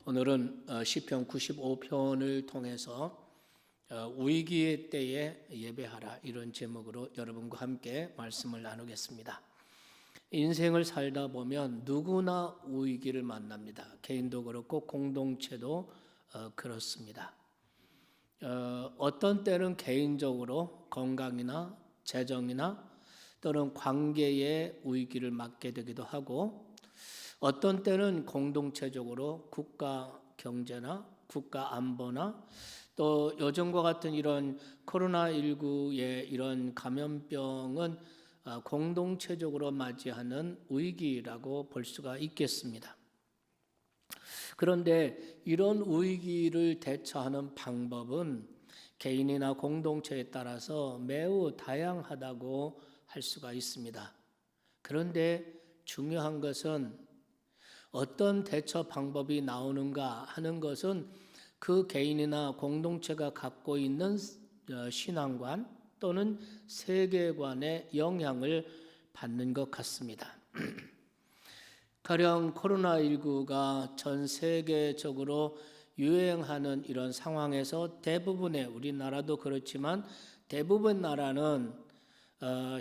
오늘은 시편 95편을 통해서 위기의 때에 예배하라 이런 제목으로 여러분과 함께 말씀을 나누겠습니다. 인생을 살다 보면 누구나 위기를 만납니다. 개인도 그렇고 공동체도 그렇습니다. 어떤 때는 개인적으로 건강이나 재정이나 또는 관계의 위기를 맞게 되기도 하고, 어떤 때는 공동체적으로 국가 경제나 국가 안보나 또 요즘과 같은 이런 코로나19의 이런 감염병은 공동체적으로 맞이하는 위기라고 볼 수가 있겠습니다. 그런데 이런 위기를 대처하는 방법은 개인이나 공동체에 따라서 매우 다양하다고 할 수가 있습니다. 그런데 중요한 것은 어떤 대처 방법이 나오는가 하는 것은 그 개인이나 공동체가 갖고 있는 신앙관 또는 세계관의 영향을 받는 것 같습니다. 가령 코로나19가 전 세계적으로 유행하는 이런 상황에서 대부분의, 우리나라도 그렇지만 대부분 나라는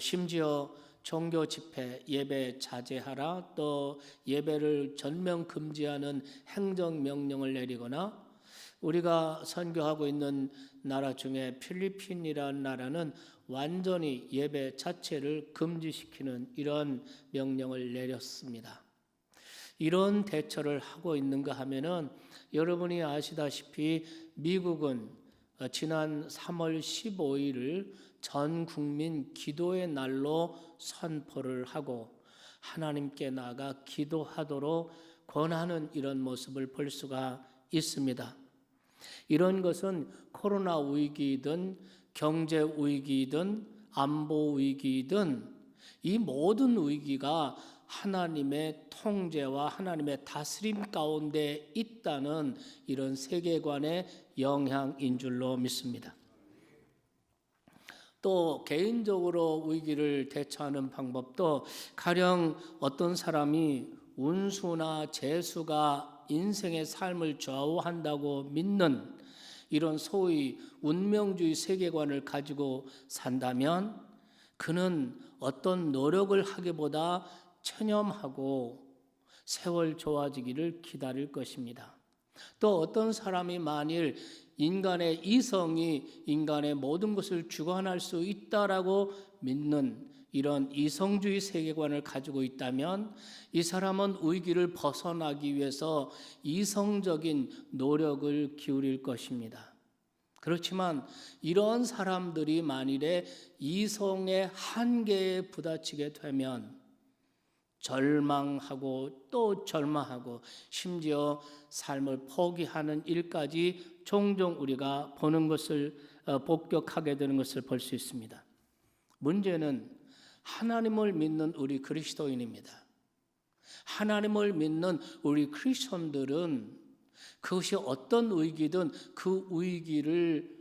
심지어 종교 집회, 예배 자제하라, 또 예배를 전면 금지하는 행정명령을 내리거나, 우리가 선교하고 있는 나라 중에 필리핀이라는 나라는 완전히 예배 자체를 금지시키는 이런 명령을 내렸습니다. 이런 대처를 하고 있는가 하면은 여러분이 아시다시피 미국은 지난 3월 15일을 전 국민 기도의 날로 선포를 하고 하나님께 나아가 기도하도록 권하는 이런 모습을 볼 수가 있습니다. 이런 것은 코로나 위기든 경제 위기든 안보 위기든 이 모든 위기가 하나님의 통제와 하나님의 다스림 가운데 있다는 이런 세계관의 영향인 줄로 믿습니다. 또 개인적으로 위기를 대처하는 방법도 가령 어떤 사람이 운수나 재수가 인생의 삶을 좌우한다고 믿는 이런 소위 운명주의 세계관을 가지고 산다면 그는 어떤 노력을 하기보다 체념하고 세월 좋아지기를 기다릴 것입니다. 또 어떤 사람이 만일 인간의 이성이 인간의 모든 것을 주관할 수 있다라고 믿는 이런 이성주의 세계관을 가지고 있다면 이 사람은 위기를 벗어나기 위해서 이성적인 노력을 기울일 것입니다. 그렇지만 이런 사람들이 만일에 이성의 한계에 부딪히게 되면 절망하고 또 절망하고 심지어 삶을 포기하는 일까지 종종 우리가 보는 것을 복격하게 되는 것을 볼 수 있습니다. 문제는 하나님을 믿는 우리 그리스도인입니다. 하나님을 믿는 우리 크리스천들은 그것이 어떤 위기든 그 위기를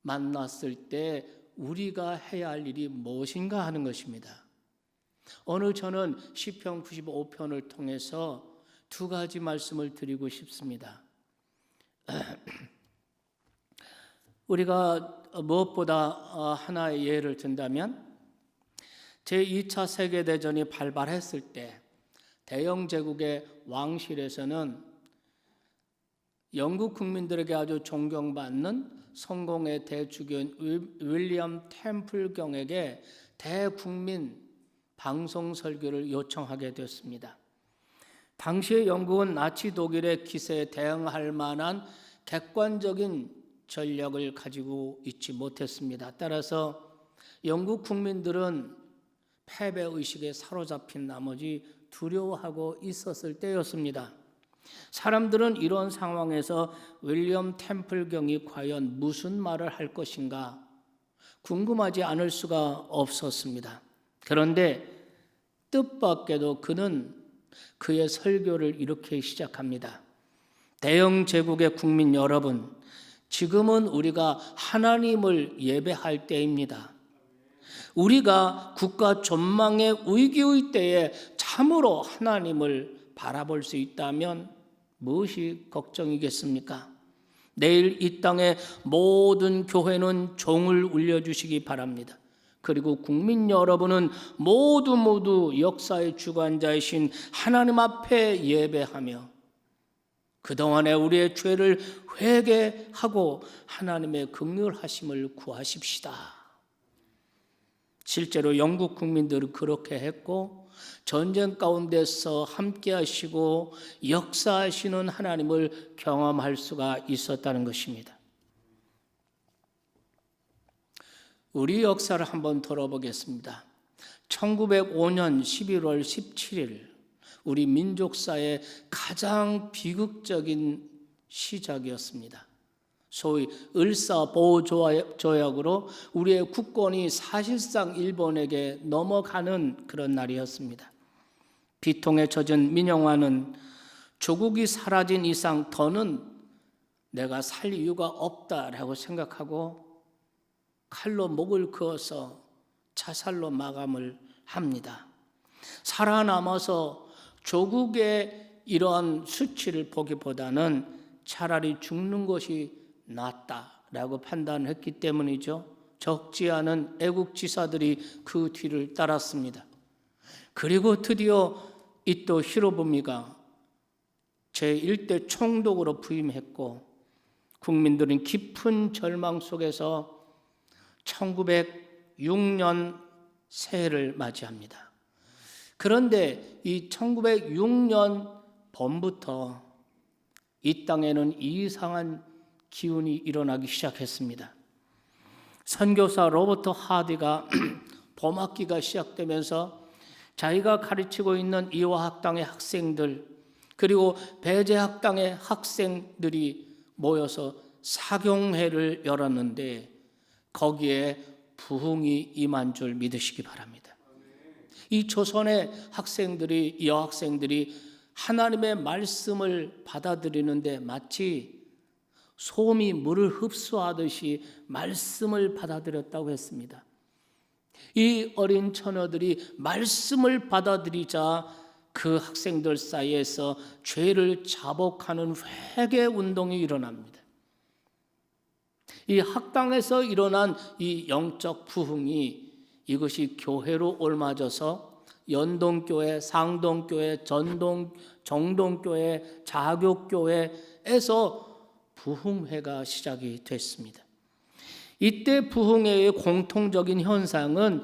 만났을 때 우리가 해야 할 일이 무엇인가 하는 것입니다. 오늘 저는 시편 95편을 통해서 두 가지 말씀을 드리고 싶습니다. 우리가 무엇보다 하나의 예를 든다면 제2차 세계대전이 발발했을 때 대영 제국의 왕실에서는 영국 국민들에게 아주 존경받는 성공의 대주교인 윌리엄 템플경에게 대국민 방송 설교를 요청하게 되었습니다. 당시의 영국은 나치 독일의 기세에 대응할 만한 객관적인 전략을 가지고 있지 못했습니다. 따라서 영국 국민들은 패배의식에 사로잡힌 나머지 두려워하고 있었을 때였습니다. 사람들은 이런 상황에서 윌리엄 템플경이 과연 무슨 말을 할 것인가 궁금하지 않을 수가 없었습니다. 그런데 뜻밖에도 그는 그의 설교를 이렇게 시작합니다. 대영 제국의 국민 여러분, 지금은 우리가 하나님을 예배할 때입니다. 우리가 국가 전망의 위기의 때에 참으로 하나님을 바라볼 수 있다면 무엇이 걱정이겠습니까? 내일 이 땅의 모든 교회는 종을 울려주시기 바랍니다. 그리고 국민 여러분은 모두 역사의 주관자이신 하나님 앞에 예배하며 그동안의 우리의 죄를 회개하고 하나님의 긍휼하심을 구하십시다. 실제로 영국 국민들은 그렇게 했고 전쟁 가운데서 함께 하시고 역사하시는 하나님을 경험할 수가 있었다는 것입니다. 우리 역사를 한번 돌아보겠습니다. 1905년 11월 17일 우리 민족사의 가장 비극적인 시작이었습니다. 소위 을사보호조약으로 우리의 국권이 사실상 일본에게 넘어가는 그런 날이었습니다. 비통에 젖은 민영화는 조국이 사라진 이상 더는 내가 살 이유가 없다라고 생각하고 칼로 목을 그어서 자살로 마감을 합니다. 살아남아서 조국의 이러한 수치를 보기보다는 차라리 죽는 것이 낫다라고 판단했기 때문이죠. 적지 않은 애국지사들이 그 뒤를 따랐습니다. 그리고 드디어 이토 히로부미가 제1대 총독으로 부임했고 국민들은 깊은 절망 속에서 1906년 새해를 맞이합니다. 그런데 이 1906년 봄부터 이 땅에는 이상한 기운이 일어나기 시작했습니다. 선교사 로버트 하디가 봄학기가 시작되면서 자기가 가르치고 있는 이화학당의 학생들 그리고 배제학당의 학생들이 모여서 사경회를 열었는데 거기에 부흥이 임한 줄 믿으시기 바랍니다. 이 조선의 학생들이 여학생들이 하나님의 말씀을 받아들이는데 마치 솜이 물을 흡수하듯이 말씀을 받아들였다고 했습니다. 이 어린 처녀들이 말씀을 받아들이자 그 학생들 사이에서 죄를 자복하는 회개 운동이 일어납니다. 이 학당에서 일어난 이 영적 부흥이 이것이 교회로 옮아져서 연동교회, 상동교회, 정동교회, 자교교회에서 부흥회가 시작이 됐습니다. 이때 부흥회의 공통적인 현상은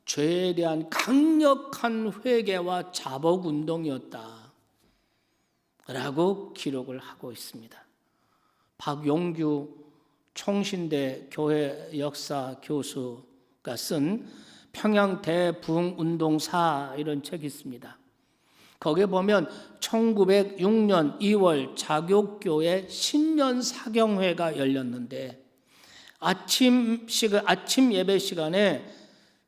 죄에 대한 강력한 회개와 자복운동이었다 라고 기록을 하고 있습니다. 박용규 총신대 교회 역사 교수가 쓴 평양 대부흥운동사 이런 책이 있습니다. 거기에 보면 1906년 2월 자교교회 신년 사경회가 열렸는데 아침 예배 시간에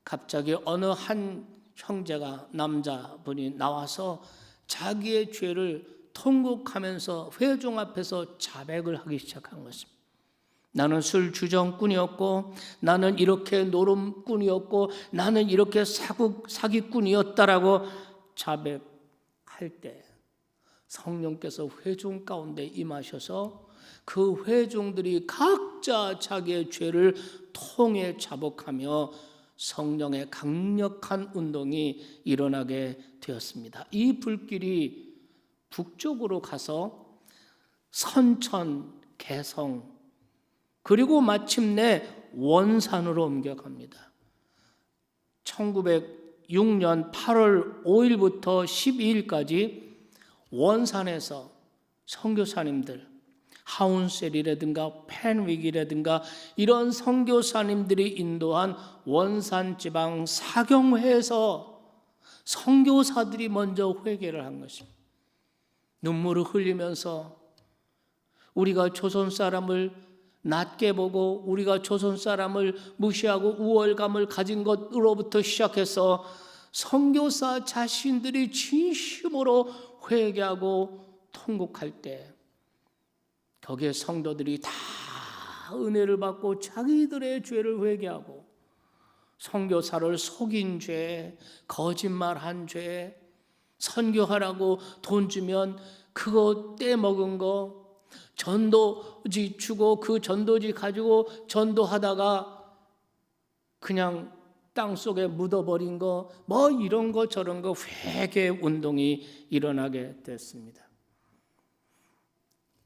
갑자기 어느 한 형제가 남자분이 나와서 자기의 죄를 통곡하면서 회중 앞에서 자백을 하기 시작한 것입니다. 나는 술 주정꾼이었고 나는 이렇게 노름꾼이었고 나는 이렇게 사기꾼이었다라고 자백할 때 성령께서 회중 가운데 임하셔서 그 회중들이 각자 자기의 죄를 통해 자복하며 성령의 강력한 운동이 일어나게 되었습니다. 이 불길이 북쪽으로 가서 선천, 개성 그리고 마침내 원산으로 옮겨갑니다. 1906년 8월 5일부터 12일까지 원산에서 선교사님들 하운셀이라든가 펜윅이라든가 이런 선교사님들이 인도한 원산지방 사경회에서 선교사들이 먼저 회개를 한 것입니다. 눈물을 흘리면서 우리가 조선 사람을 낮게 보고 우리가 조선 사람을 무시하고 우월감을 가진 것으로부터 시작해서 선교사 자신들이 진심으로 회개하고 통곡할 때 거기에 성도들이 다 은혜를 받고 자기들의 죄를 회개하고 선교사를 속인 죄, 거짓말한 죄, 선교하라고 돈 주면 그거 떼먹은 거, 전도지 주고 그 전도지 가지고 전도하다가 그냥 땅속에 묻어버린 거, 뭐 이런 거 저런 거 회개 운동이 일어나게 됐습니다.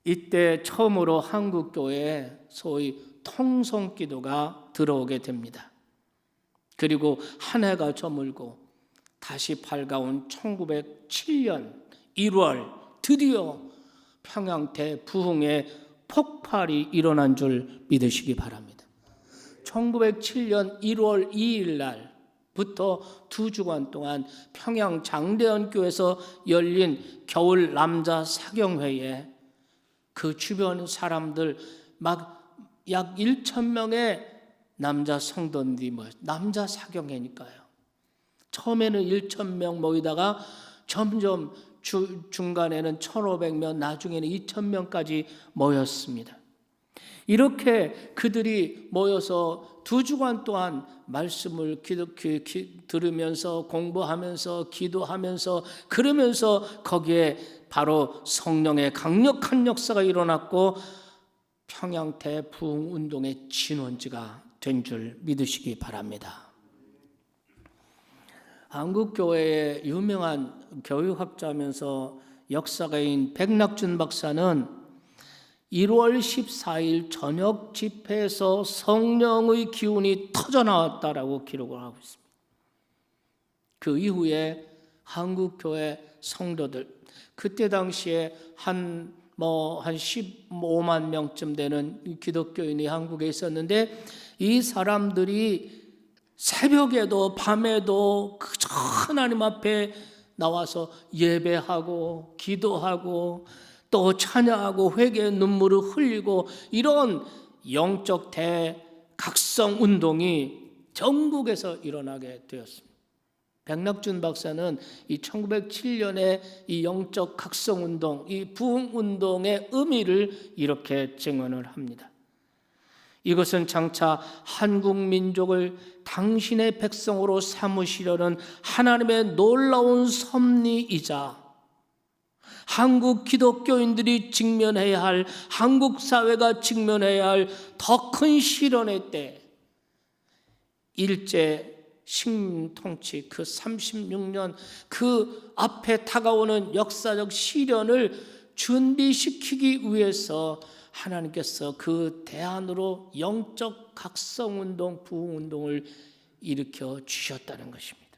이때 처음으로 한국교회에 소위 통성기도가 들어오게 됩니다. 그리고 한 해가 저물고 다시 밝아온 1907년 1월 드디어 평양 대부흥의 폭발이 일어난 줄 믿으시기 바랍니다. 1907년 1월 2일 날부터 2주간 동안 평양 장대현교에서 열린 겨울 남자 사경회에 그 주변 사람들 막 약 1,000명의 남자 성도들이 남자 사경회니까요. 처음에는 1,000명 모이다가 점점 중간에는 1,500명, 나중에는 2,000명까지 모였습니다. 이렇게 그들이 모여서 2주간 동안 말씀을 들으면서 공부하면서 기도하면서 그러면서 거기에 바로 성령의 강력한 역사가 일어났고 평양 대부흥 운동의 진원지가 된 줄 믿으시기 바랍니다. 한국교회의 유명한 교육학자면서 역사가인 백낙준 박사는 1월 14일 저녁 집회에서 성령의 기운이 터져나왔다라고 기록을 하고 있습니다. 그 이후에 한국교회 성도들, 그때 당시에 한 15만 명쯤 되는 기독교인이 한국에 있었는데 이 사람들이 새벽에도 밤에도 그저 하나님 앞에 나와서 예배하고 기도하고 또 찬양하고 회개의 눈물을 흘리고 이런 영적 대각성 운동이 전국에서 일어나게 되었습니다. 백낙준 박사는 이 1907년에 이 영적 각성 운동, 이 부흥 운동의 의미를 이렇게 증언을 합니다. 이것은 장차 한국 민족을 당신의 백성으로 삼으시려는 하나님의 놀라운 섭리이자 한국 기독교인들이 직면해야 할, 한국 사회가 직면해야 할 더 큰 시련의 때, 일제 식민 통치 그 36년 그 앞에 다가오는 역사적 시련을 준비시키기 위해서 하나님께서 그 대안으로 영적 각성운동, 부흥운동을 일으켜 주셨다는 것입니다.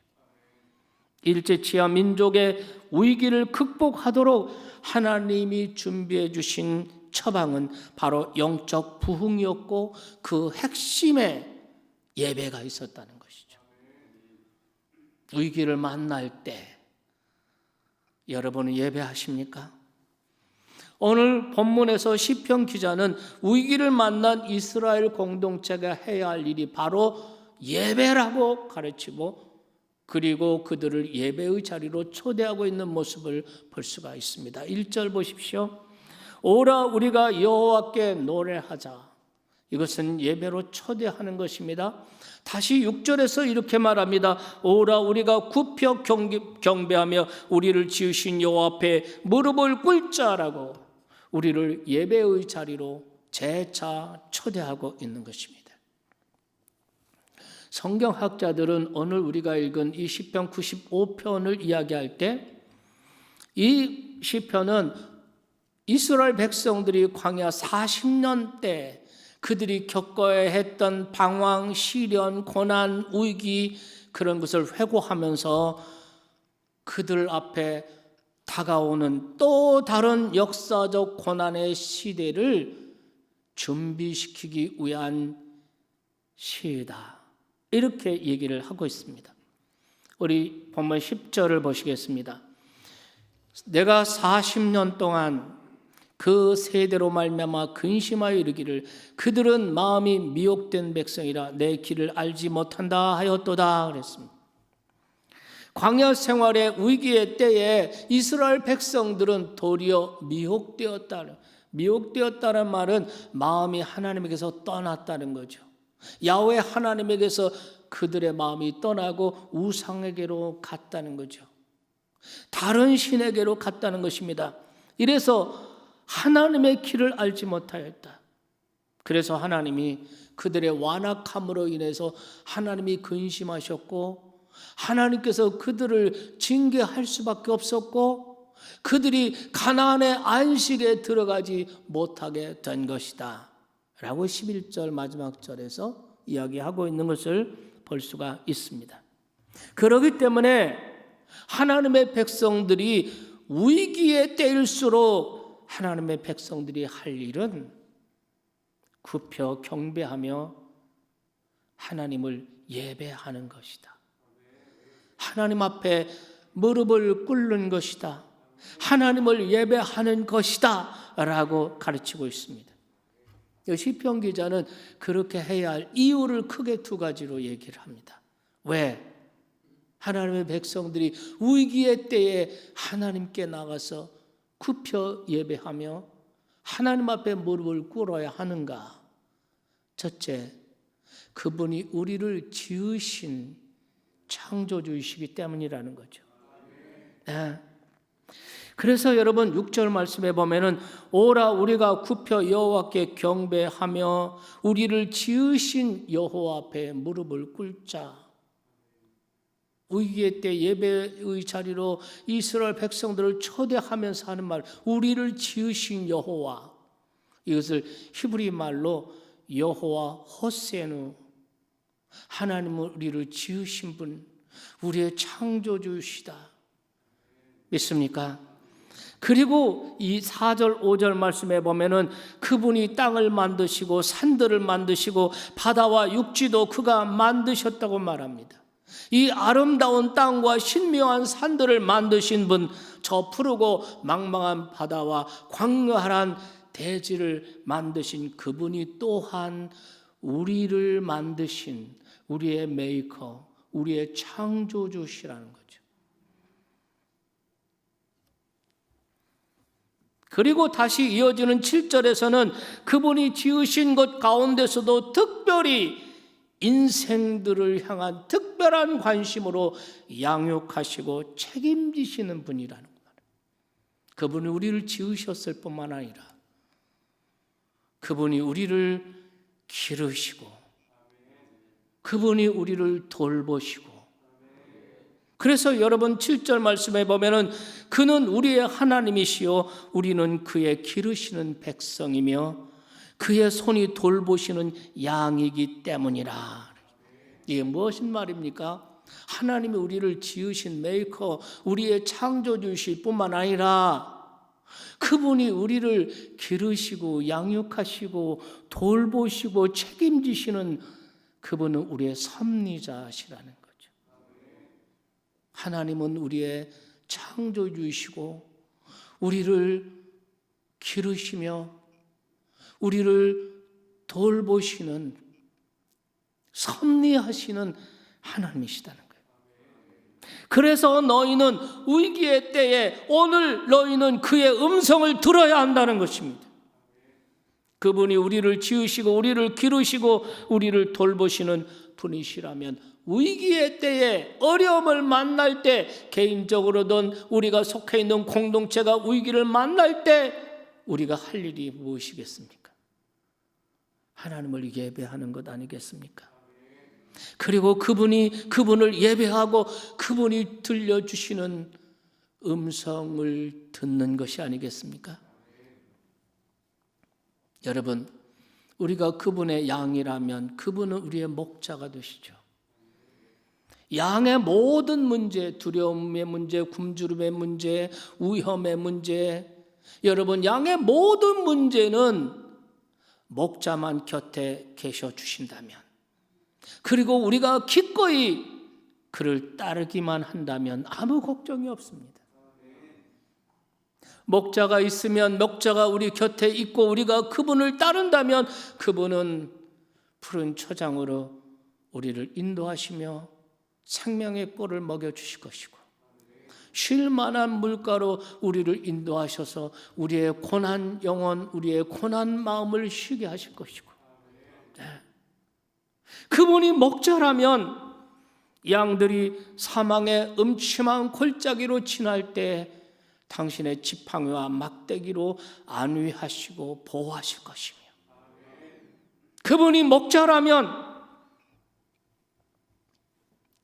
일제치하 민족의 위기를 극복하도록 하나님이 준비해 주신 처방은 바로 영적 부흥이었고 그 핵심에 예배가 있었다는 것이죠. 위기를 만날 때 여러분은 예배하십니까? 오늘 본문에서 시편 기자는 위기를 만난 이스라엘 공동체가 해야 할 일이 바로 예배라고 가르치고 그리고 그들을 예배의 자리로 초대하고 있는 모습을 볼 수가 있습니다. 1절 보십시오. 오라 우리가 여호와께 노래하자. 이것은 예배로 초대하는 것입니다. 다시 6절에서 이렇게 말합니다. 오라 우리가 굽혀 경배하며 우리를 지으신 여호와 앞에 무릎을 꿇자라고 우리를 예배의 자리로 재차 초대하고 있는 것입니다. 성경학자들은 오늘 우리가 읽은 이 시편 95편을 이야기할 때 이 시편은 이스라엘 백성들이 광야 40년 때 그들이 겪어야 했던 방황, 시련, 고난, 위기 그런 것을 회고하면서 그들 앞에 다가오는 또 다른 역사적 고난의 시대를 준비시키기 위한 시이다. 이렇게 얘기를 하고 있습니다. 우리 본문 10절을 보시겠습니다. 내가 40년 동안 그 세대로 말미암아 근심하여 이르기를 그들은 마음이 미혹된 백성이라 내 길을 알지 못한다 하였도다 그랬습니다. 광야 생활의 위기의 때에 이스라엘 백성들은 도리어 미혹되었다는 말은 마음이 하나님에게서 떠났다는 거죠. 야훼 하나님에게서 그들의 마음이 떠나고 우상에게로 갔다는 거죠. 다른 신에게로 갔다는 것입니다. 이래서 하나님의 길을 알지 못하였다. 그래서 하나님이 그들의 완악함으로 인해서 하나님이 근심하셨고, 하나님께서 그들을 징계할 수밖에 없었고, 그들이 가나안의 안식에 들어가지 못하게 된 것이다 라고 11절 마지막 절에서 이야기하고 있는 것을 볼 수가 있습니다. 그렇기 때문에 하나님의 백성들이 위기의 때일수록 하나님의 백성들이 할 일은 굽혀 경배하며 하나님을 예배하는 것이다. 하나님 앞에 무릎을 꿇는 것이다. 하나님을 예배하는 것이다 라고 가르치고 있습니다. 시편 기자는 그렇게 해야 할 이유를 크게 두 가지로 얘기를 합니다. 왜? 하나님의 백성들이 위기의 때에 하나님께 나가서 굽혀 예배하며 하나님 앞에 무릎을 꿇어야 하는가? 첫째, 그분이 우리를 지으신 창조주이시기 때문이라는 거죠. 네. 그래서 여러분 6절 말씀에 보면은 오라 우리가 굽혀 여호와께 경배하며 우리를 지으신 여호와 앞에 무릎을 꿇자. 위기의 때 예배의 자리로 이스라엘 백성들을 초대하면서 하는 말, 우리를 지으신 여호와, 이것을 히브리 말로 여호와 호세누, 하나님은 우리를 지으신 분, 우리의 창조주시다. 믿습니까? 그리고 이 4절 5절 말씀에 보면은 그분이 땅을 만드시고 산들을 만드시고 바다와 육지도 그가 만드셨다고 말합니다. 이 아름다운 땅과 신묘한 산들을 만드신 분, 저 푸르고 망망한 바다와 광활한 대지를 만드신 그분이 또한 우리를 만드신 우리의 메이커, 우리의 창조주시라는 거죠. 그리고 다시 이어지는 7절에서는 그분이 지으신 것 가운데서도 특별히 인생들을 향한 특별한 관심으로 양육하시고 책임지시는 분이라는 거예요. 그분이 우리를 지으셨을 뿐만 아니라 그분이 우리를 기르시고 그분이 우리를 돌보시고, 그래서 여러분 7절 말씀에 보면은 그는 우리의 하나님이시요 우리는 그의 기르시는 백성이며 그의 손이 돌보시는 양이기 때문이라. 이게 무엇인 말입니까? 하나님이 우리를 지으신 메이커, 우리의 창조주실 뿐만 아니라 그분이 우리를 기르시고 양육하시고 돌보시고 책임지시는 그분은 우리의 섭리자시라는 거죠. 하나님은 우리의 창조주이시고 우리를 기르시며 우리를 돌보시는 섭리하시는 하나님이시다는 거예요. 그래서 너희는 위기의 때에 오늘 너희는 그의 음성을 들어야 한다는 것입니다. 그분이 우리를 지으시고 우리를 기르시고 우리를 돌보시는 분이시라면 위기의 때에 어려움을 만날 때, 개인적으로든 우리가 속해 있는 공동체가 위기를 만날 때 우리가 할 일이 무엇이겠습니까? 하나님을 예배하는 것 아니겠습니까? 그리고 그분을 예배하고 그분이 들려주시는 음성을 듣는 것이 아니겠습니까? 여러분, 우리가 그분의 양이라면 그분은 우리의 목자가 되시죠. 양의 모든 문제, 두려움의 문제, 굶주림의 문제, 위험의 문제, 여러분 양의 모든 문제는 목자만 곁에 계셔 주신다면, 그리고 우리가 기꺼이 그를 따르기만 한다면 아무 걱정이 없습니다. 목자가 있으면 목자가 우리 곁에 있고 우리가 그분을 따른다면 그분은 푸른 초장으로 우리를 인도하시며 생명의 꿀을 먹여주실 것이고 쉴 만한 물가로 우리를 인도하셔서 우리의 고난 영혼, 우리의 고난 마음을 쉬게 하실 것이고, 네. 그분이 목자라면 양들이 사망의 음침한 골짜기로 지날 때 당신의 지팡이와 막대기로 안위하시고 보호하실 것이며, 그분이 목자라면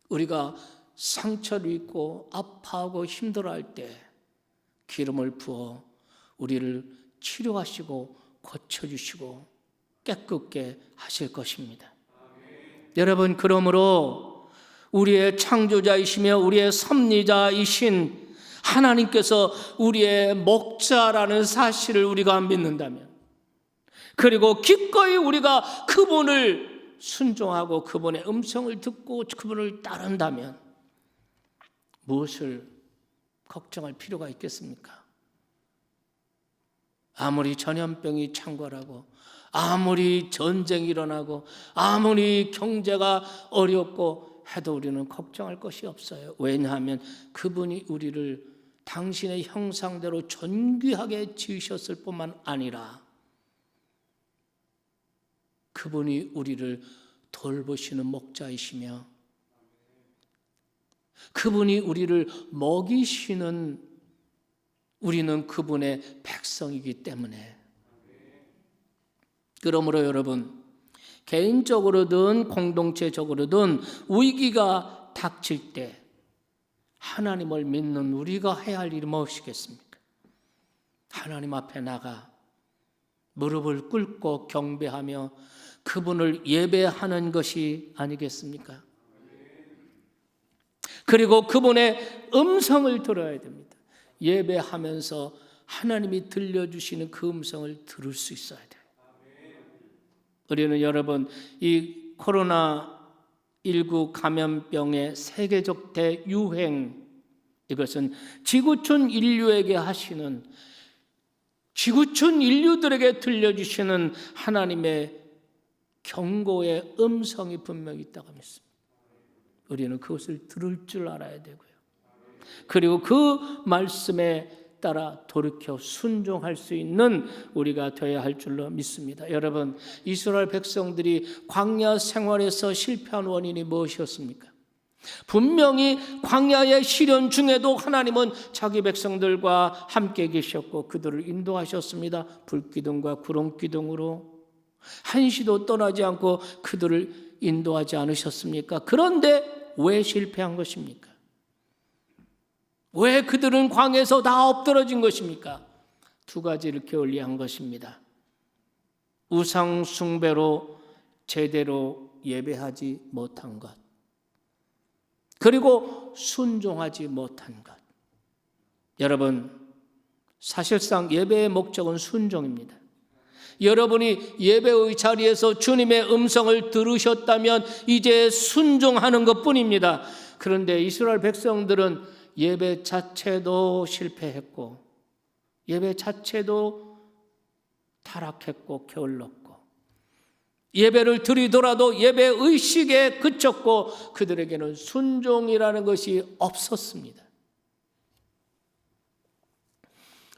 우리가 상처를 입고 아파하고 힘들어할 때 기름을 부어 우리를 치료하시고 고쳐주시고 깨끗게 하실 것입니다. 여러분, 그러므로 우리의 창조자이시며 우리의 섭리자이신 하나님께서 우리의 목자라는 사실을 우리가 믿는다면, 그리고 기꺼이 우리가 그분을 순종하고 그분의 음성을 듣고 그분을 따른다면 무엇을 걱정할 필요가 있겠습니까? 아무리 전염병이 창궐하고 아무리 전쟁이 일어나고 아무리 경제가 어렵고 해도 우리는 걱정할 것이 없어요. 왜냐하면 그분이 우리를 당신의 형상대로 존귀하게 지으셨을 뿐만 아니라 그분이 우리를 돌보시는 목자이시며 그분이 우리를 먹이시는, 우리는 그분의 백성이기 때문에, 그러므로 여러분, 개인적으로든 공동체적으로든 위기가 닥칠 때 하나님을 믿는 우리가 해야 할 일이 무엇이겠습니까? 하나님 앞에 나가 무릎을 꿇고 경배하며 그분을 예배하는 것이 아니겠습니까? 그리고 그분의 음성을 들어야 됩니다. 예배하면서 하나님이 들려주시는 그 음성을 들을 수 있어야 돼요. 우리는 여러분, 이 코로나19 감염병의 세계적 대유행, 이것은 지구촌 인류에게 하시는, 지구촌 인류들에게 들려주시는 하나님의 경고의 음성이 분명히 있다고 믿습니다. 우리는 그것을 들을 줄 알아야 되고요. 그리고 그 말씀에 따라 돌이켜 순종할 수 있는 우리가 되어야 할 줄로 믿습니다. 여러분, 이스라엘 백성들이 광야 생활에서 실패한 원인이 무엇이었습니까? 분명히 광야의 시련 중에도 하나님은 자기 백성들과 함께 계셨고 그들을 인도하셨습니다. 불기둥과 구름기둥으로 한시도 떠나지 않고 그들을 인도하지 않으셨습니까? 그런데 왜 실패한 것입니까? 왜 그들은 광야에서 다 엎드러진 것입니까? 두 가지를 게을리한 것입니다. 우상 숭배로 제대로 예배하지 못한 것, 그리고 순종하지 못한 것. 여러분, 사실상 예배의 목적은 순종입니다. 여러분이 예배의 자리에서 주님의 음성을 들으셨다면 이제 순종하는 것뿐입니다. 그런데 이스라엘 백성들은 예배 자체도 실패했고 예배 자체도 타락했고 게을렀고 예배를 드리더라도 예배 의식에 그쳤고 그들에게는 순종이라는 것이 없었습니다.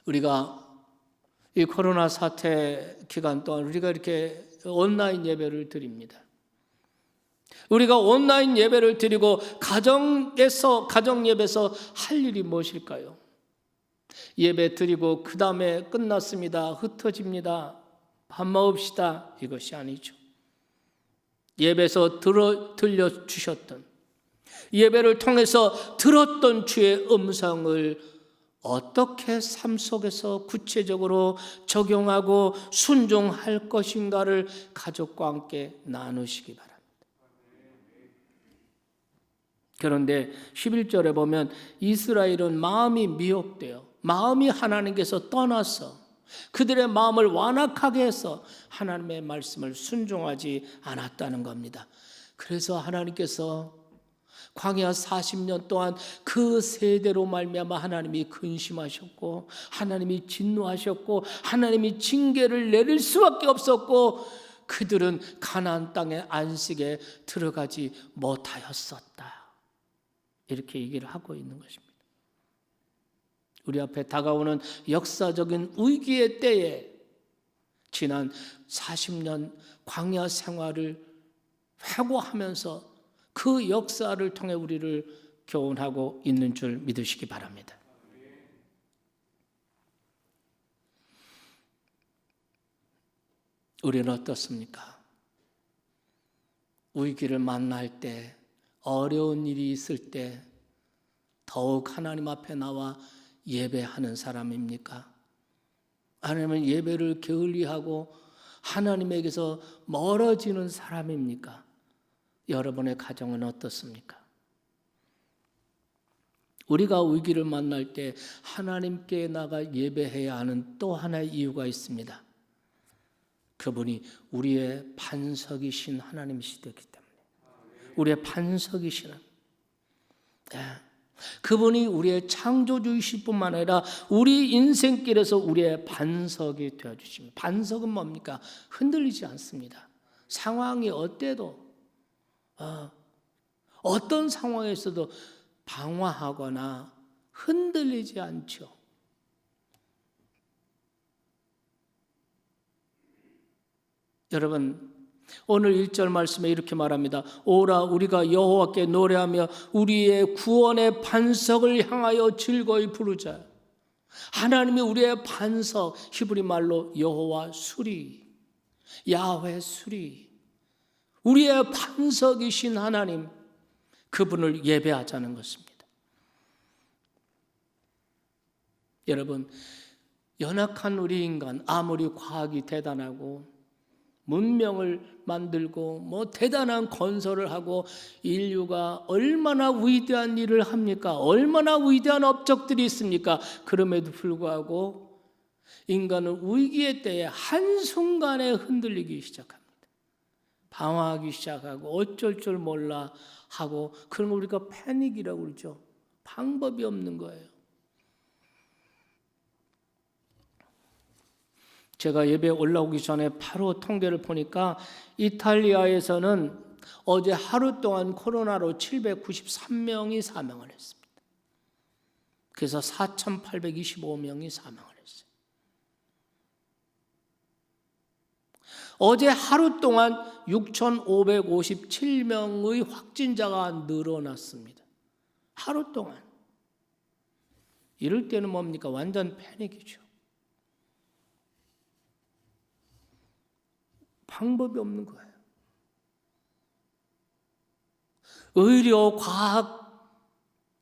우리가 이 코로나 사태 기간 동안 우리가 이렇게 온라인 예배를 드립니다. 우리가 온라인 예배를 드리고 가정 예배에서 할 일이 무엇일까요? 예배 드리고 그 다음에 끝났습니다, 흩어집니다, 밥 먹읍시다, 이것이 아니죠. 예배에서 들려주셨던, 예배를 통해서 들었던 주의 음성을 어떻게 삶 속에서 구체적으로 적용하고 순종할 것인가를 가족과 함께 나누시기 바랍니다. 그런데 11절에 보면 이스라엘은 마음이 미혹되어 마음이 하나님께서 떠나서 그들의 마음을 완악하게 해서 하나님의 말씀을 순종하지 않았다는 겁니다. 그래서 하나님께서 광야 40년 동안 그 세대로 말미암아 하나님이 근심하셨고 하나님이 진노하셨고 하나님이 징계를 내릴 수밖에 없었고 그들은 가나안 땅의 안식에 들어가지 못하였었다. 이렇게 얘기를 하고 있는 것입니다. 우리 앞에 다가오는 역사적인 위기의 때에 지난 40년 광야 생활을 회고하면서 그 역사를 통해 우리를 교훈하고 있는 줄 믿으시기 바랍니다. 우리는 어떻습니까? 위기를 만날 때, 어려운 일이 있을 때 더욱 하나님 앞에 나와 예배하는 사람입니까? 아니면 예배를 게을리하고 하나님에게서 멀어지는 사람입니까? 여러분의 가정은 어떻습니까? 우리가 위기를 만날 때 하나님께 나가 예배해야 하는 또 하나의 이유가 있습니다. 그분이 우리의 반석이신 하나님이시기 때문에. 우리의 반석이시는. 그분이 우리의 창조주이실 뿐만 아니라 우리 인생길에서 우리의 반석이 되어주십니다. 반석은 뭡니까? 흔들리지 않습니다. 상황이 어때도 어떤 상황에서도 방황하거나 흔들리지 않죠. 여러분, 오늘 1절 말씀에 이렇게 말합니다. 오라 우리가 여호와께 노래하며 우리의 구원의 반석을 향하여 즐거이 부르자. 하나님이 우리의 반석, 히브리 말로 여호와 수리, 야훼 수리, 우리의 반석이신 하나님, 그분을 예배하자는 것입니다. 여러분, 연약한 우리 인간, 아무리 과학이 대단하고 문명을 만들고 대단한 건설을 하고 인류가 얼마나 위대한 일을 합니까? 얼마나 위대한 업적들이 있습니까? 그럼에도 불구하고 인간은 위기의 때에 한순간에 흔들리기 시작합니다. 방황하기 시작하고 어쩔 줄 몰라 하고, 그런 걸 우리가 패닉이라고 그러죠. 방법이 없는 거예요. 제가 예배 올라오기 전에 바로 통계를 보니까 이탈리아에서는 어제 하루 동안 코로나로 793명이 사망을 했습니다. 그래서 4,825명이 사망을 했어요. 어제 하루 동안 6,557명의 확진자가 늘어났습니다. 하루 동안. 이럴 때는 뭡니까? 완전 패닉이죠. 방법이 없는 거예요. 의료, 과학,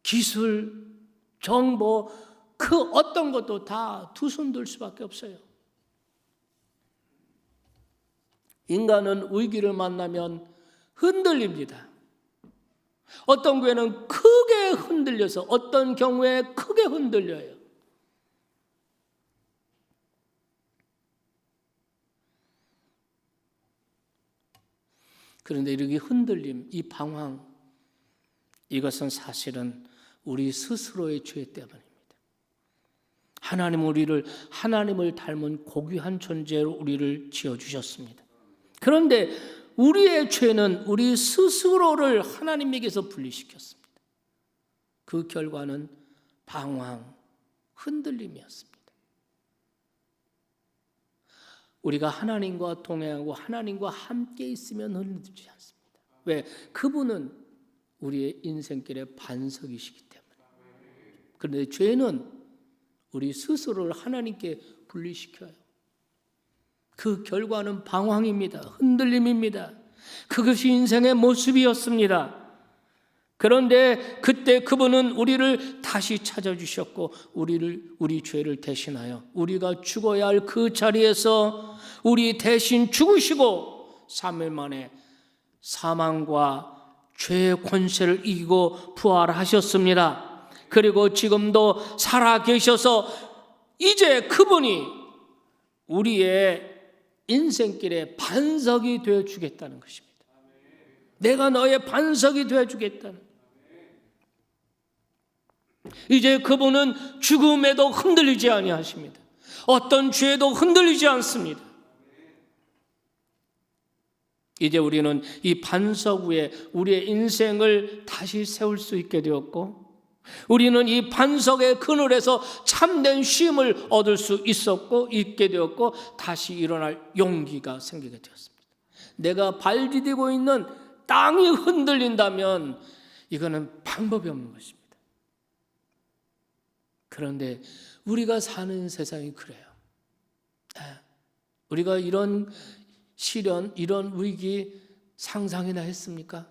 기술, 정보, 그 어떤 것도 다 두 손 들 수밖에 없어요. 인간은 위기를 만나면 흔들립니다. 어떤 경우에는 크게 흔들려서 어떤 경우에 크게 흔들려요. 그런데 이렇게 흔들림, 이 방황, 이것은 사실은 우리 스스로의 죄 때문입니다. 하나님은 우리를 하나님을 닮은 고귀한 존재로 우리를 지어주셨습니다. 그런데 우리의 죄는 우리 스스로를 하나님에게서 분리시켰습니다. 그 결과는 방황, 흔들림이었습니다. 우리가 하나님과 동행하고 하나님과 함께 있으면 흔들리지 않습니다. 왜? 그분은 우리의 인생길의 반석이시기 때문에. 그런데 죄는 우리 스스로를 하나님께 분리시켜요. 그 결과는 방황입니다. 흔들림입니다. 그것이 인생의 모습이었습니다. 그런데 그때 그분은 우리를 다시 찾아주셨고 우리 죄를 대신하여 우리가 죽어야 할 그 자리에서 우리 대신 죽으시고 3일 만에 사망과 죄의 권세를 이기고 부활하셨습니다. 그리고 지금도 살아계셔서 이제 그분이 우리의 인생길의 반석이 되어주겠다는 것입니다. 내가 너의 반석이 되어주겠다는. 이제 그분은 죽음에도 흔들리지 아니하십니다. 어떤 죄에도 흔들리지 않습니다. 이제 우리는 이 반석 위에 우리의 인생을 다시 세울 수 있게 되었고, 우리는 이 반석의 그늘에서 참된 쉼을 얻을 수 있게 되었고, 다시 일어날 용기가 생기게 되었습니다. 내가 발 디디고 있는 땅이 흔들린다면 이거는 방법이 없는 것입니다. 그런데 우리가 사는 세상이 그래요. 우리가 이런 시련, 이런 위기 상상이나 했습니까?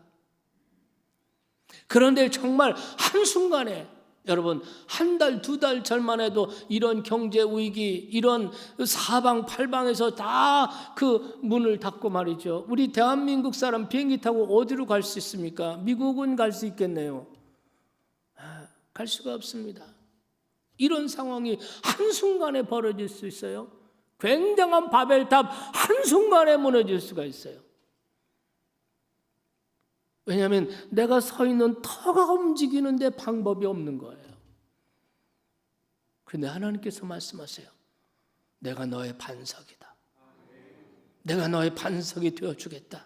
그런데 정말 한순간에, 여러분, 한 달, 두 달 전만 해도 이런 경제 위기, 이런 사방팔방에서 다 그 문을 닫고 말이죠. 우리 대한민국 사람 비행기 타고 어디로 갈 수 있습니까? 미국은 갈 수 있겠네요. 갈 수가 없습니다. 이런 상황이 한순간에 벌어질 수 있어요. 굉장한 바벨탑 한순간에 무너질 수가 있어요. 왜냐하면 내가 서 있는 터가 움직이는데 방법이 없는 거예요. 그런데 하나님께서 말씀하세요. 내가 너의 반석이다. 내가 너의 반석이 되어주겠다.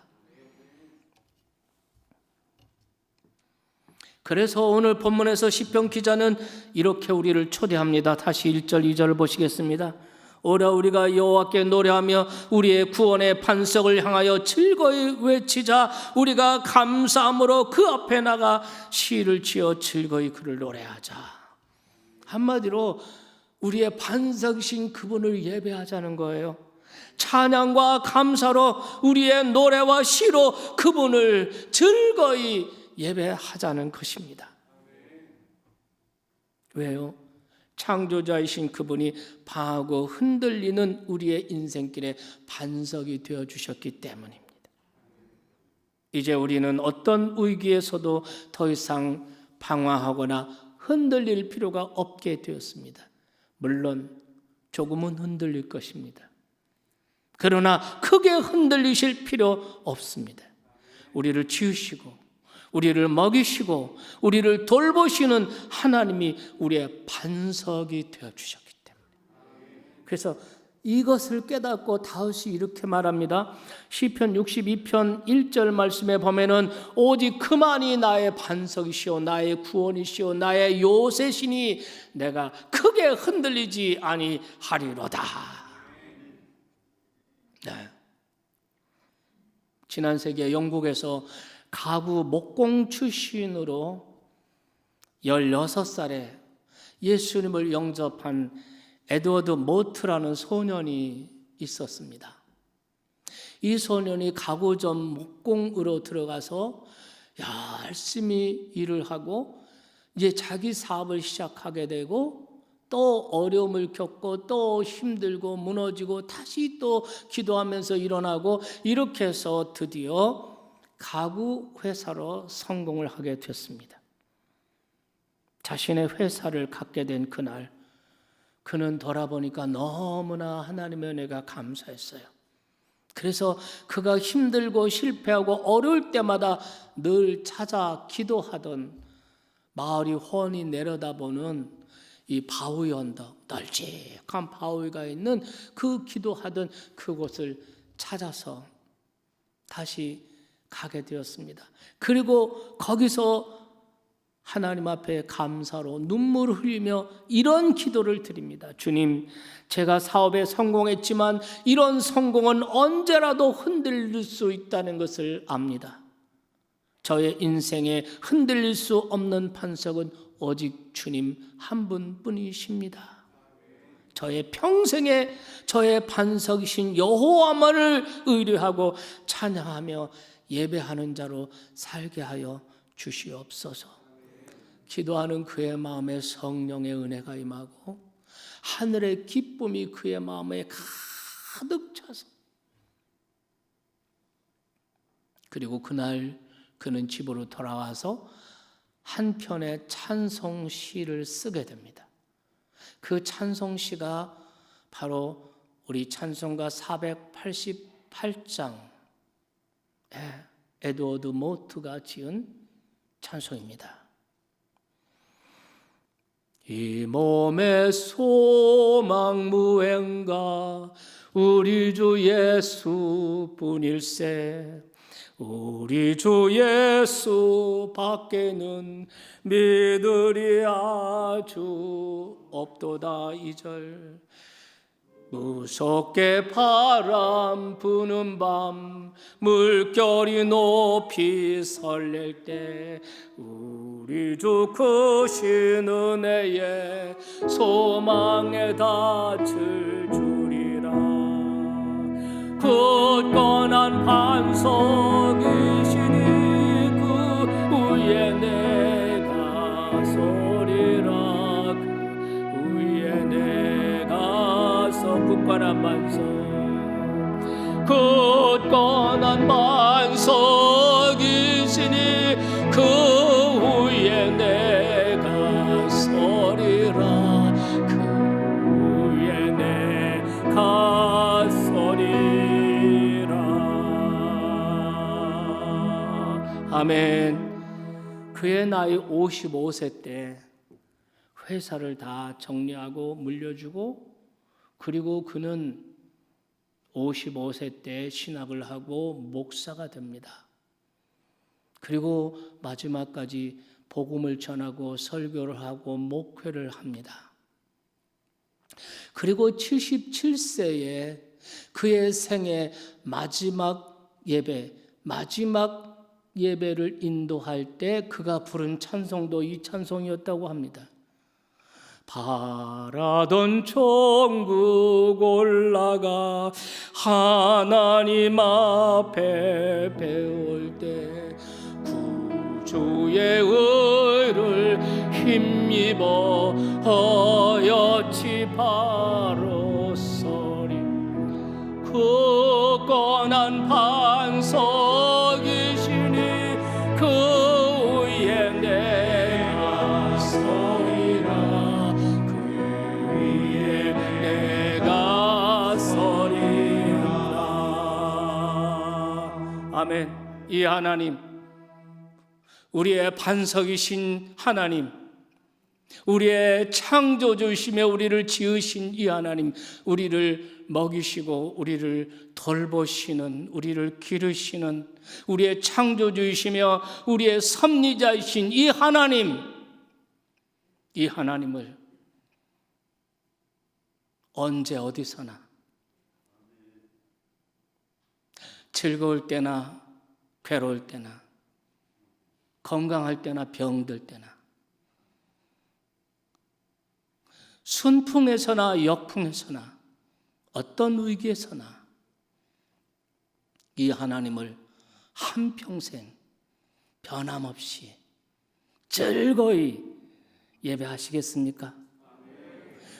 그래서 오늘 본문에서 시편 기자는 이렇게 우리를 초대합니다. 다시 1절 2절을 보시겠습니다. 오라 우리가 여호와께 노래하며 우리의 구원의 반석을 향하여 즐거이 외치자. 우리가 감사함으로 그 앞에 나가 시를 지어 즐거이 그를 노래하자. 한마디로 우리의 반석이신 그분을 예배하자는 거예요. 찬양과 감사로 우리의 노래와 시로 그분을 즐거이 예배하자는 것입니다. 왜요? 창조자이신 그분이 방하고 흔들리는 우리의 인생길에 반석이 되어주셨기 때문입니다. 이제 우리는 어떤 위기에서도 더 이상 방황하거나 흔들릴 필요가 없게 되었습니다. 물론 조금은 흔들릴 것입니다. 그러나 크게 흔들리실 필요 없습니다. 우리를 지으시고 우리를 먹이시고 우리를 돌보시는 하나님이 우리의 반석이 되어주셨기 때문에, 그래서 이것을 깨닫고 다윗이 이렇게 말합니다. 시편 62편 1절 말씀에 보면은 오직 그만이 나의 반석이시오 나의 구원이시오 나의 요새시니 내가 크게 흔들리지 아니하리로다. 네. 지난 세기에 영국에서 가구 목공 출신으로 16살에 예수님을 영접한 에드워드 모트라는 소년이 있었습니다. 이 소년이 가구점 목공으로 들어가서 열심히 일을 하고 이제 자기 사업을 시작하게 되고 또 어려움을 겪고 또 힘들고 무너지고 다시 또 기도하면서 일어나고 이렇게 해서 드디어 가구 회사로 성공을 하게 됐습니다. 자신의 회사를 갖게 된 그날 그는 돌아보니까 너무나 하나님의 은혜가 감사했어요. 그래서 그가 힘들고 실패하고 어려울 때마다 늘 찾아 기도하던 마을이 훤히 내려다보는 이 바위 언덕, 널찍한 바위가 있는 그 기도하던 그곳을 찾아서 다시 가게 되었습니다. 그리고 거기서 하나님 앞에 감사로 눈물을 흘리며 이런 기도를 드립니다. 주님, 제가 사업에 성공했지만 이런 성공은 언제라도 흔들릴 수 있다는 것을 압니다. 저의 인생에 흔들릴 수 없는 반석은 오직 주님 한 분뿐이십니다. 저의 평생에 저의 반석이신 여호와만을 의뢰하고 찬양하며 예배하는 자로 살게 하여 주시옵소서. 기도하는 그의 마음에 성령의 은혜가 임하고 하늘의 기쁨이 그의 마음에 가득 차서, 그리고 그날 그는 집으로 돌아와서 한 편의 찬송시를 쓰게 됩니다. 그 찬송시가 바로 우리 찬송가 488장 에드워드 모트가 지은 찬송입니다. 이 몸의 소망 무행가 우리 주 예수뿐일세. 우리 주 예수 밖에는 믿으리 아주 없도다. 2절 무섭게 바람 부는 밤 물결이 높이 설렐 때 우리 주 크신 은혜에 소망에 닿을 주리라. 굳건 굳건한 반석이시니 그 위에 내가 서리라. 그 위에 내가 서 굳건한 반석, 굳건한 반석이시니 그 위에 내가 서리라. 그 위에 내가 서리라. 아멘. 그의 나이 55세 때 회사를 다 정리하고 물려주고, 그리고 그는 55세 때 신학을 하고 목사가 됩니다. 그리고 마지막까지 복음을 전하고 설교를 하고 목회를 합니다. 그리고 77세에 그의 생애 마지막 예배를 인도할 때 그가 부른 찬송도 이 찬송이었다고 합니다. 바라던 천국 올라가 하나님 앞에 배울 때 구주의 의를 힘입어 허옇이 바로 서리. 굳건한 반석이시니 그 위에 내가 서리라. 그 위에 내가 서리라. 아멘. 이 하나님, 우리의 반석이신 하나님, 우리의 창조주이시며 우리를 지으신 이 하나님, 우리를 먹이시고 우리를 돌보시는, 우리를 기르시는 우리의 창조주이시며 우리의 섭리자이신 이 하나님, 이 하나님을 언제 어디서나 즐거울 때나 괴로울 때나 건강할 때나 병들 때나 순풍에서나 역풍에서나 어떤 위기에서나 이 하나님을 한평생 변함없이 즐거이 예배하시겠습니까?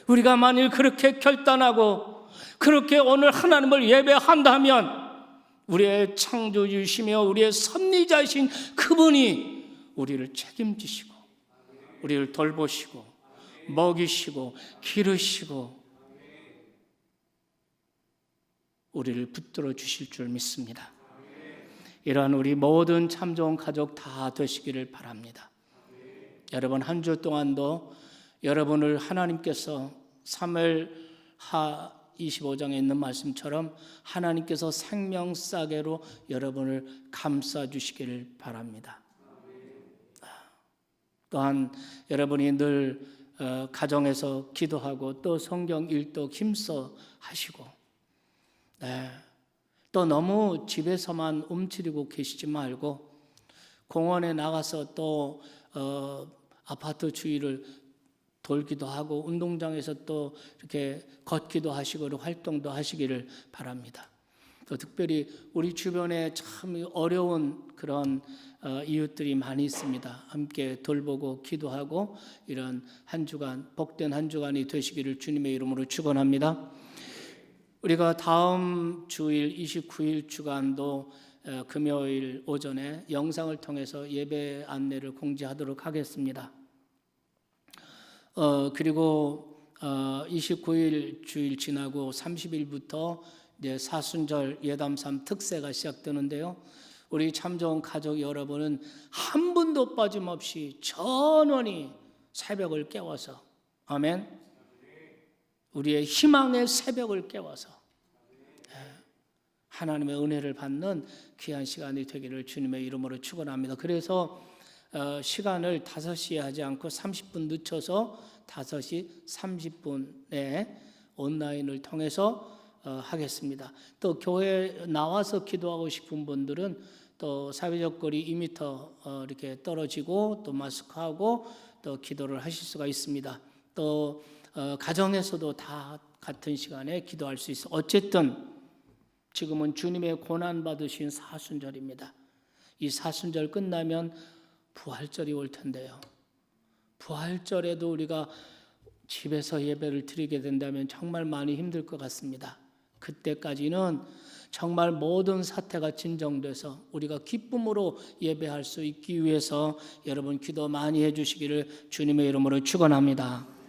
우리가 만일 그렇게 결단하고 그렇게 오늘 하나님을 예배한다면 우리의 창조주시며 우리의 섭리자이신 그분이 우리를 책임지시고 우리를 돌보시고 먹이시고 기르시고 우리를 붙들어 주실 줄 믿습니다. 이러한 우리 모든 참 좋은 가족 다 되시기를 바랍니다. 여러분 한 주 동안도 여러분을 하나님께서 사무엘하 25장에 있는 말씀처럼 하나님께서 생명싸개로 여러분을 감싸주시기를 바랍니다. 또한 여러분이 늘 가정에서 기도하고 또 성경 일도 힘써 하시고 또 너무 집에서만 움츠리고 계시지 말고 공원에 나가서 또 아파트 주위를 돌기도 하고 운동장에서 또 이렇게 걷기도 하시고 활동도 하시기를 바랍니다. 또 특별히 우리 주변에 참 어려운 그런 이웃들이 많이 있습니다. 함께 돌보고 기도하고 이런 한 주간 복된 한 주간이 되시기를 주님의 이름으로 축원합니다. 우리가 다음 주일 29일 주간도 금요일 오전에 영상을 통해서 예배 안내를 공지하도록 하겠습니다. 그리고 29일 주일 지나고 30일부터 이제 사순절 예담삼 특세가 시작되는데요. 우리 참 좋은 가족 여러분은 한 분도 빠짐없이 전원이 새벽을 깨워서 아멘. 우리의 희망의 새벽을 깨워서 하나님의 은혜를 받는 귀한 시간이 되기를 주님의 이름으로 축원합니다. 그래서 시간을 5시에 하지 않고 30분 늦춰서 5시 30분에 온라인을 통해서 하겠습니다. 또 교회 나와서 기도하고 싶은 분들은 또 사회적 거리 2m 이렇게 떨어지고 또 마스크하고 또 기도를 하실 수가 있습니다. 또 가정에서도 다 같은 시간에 기도할 수 있어. 어쨌든 지금은 주님의 고난받으신 사순절입니다. 이 사순절 끝나면 부활절이 올 텐데요. 부활절에도 우리가 집에서 예배를 드리게 된다면 정말 많이 힘들 것 같습니다. 그때까지는 정말 모든 사태가 진정돼서 우리가 기쁨으로 예배할 수 있기 위해서 여러분 기도 많이 해주시기를 주님의 이름으로 축원합니다.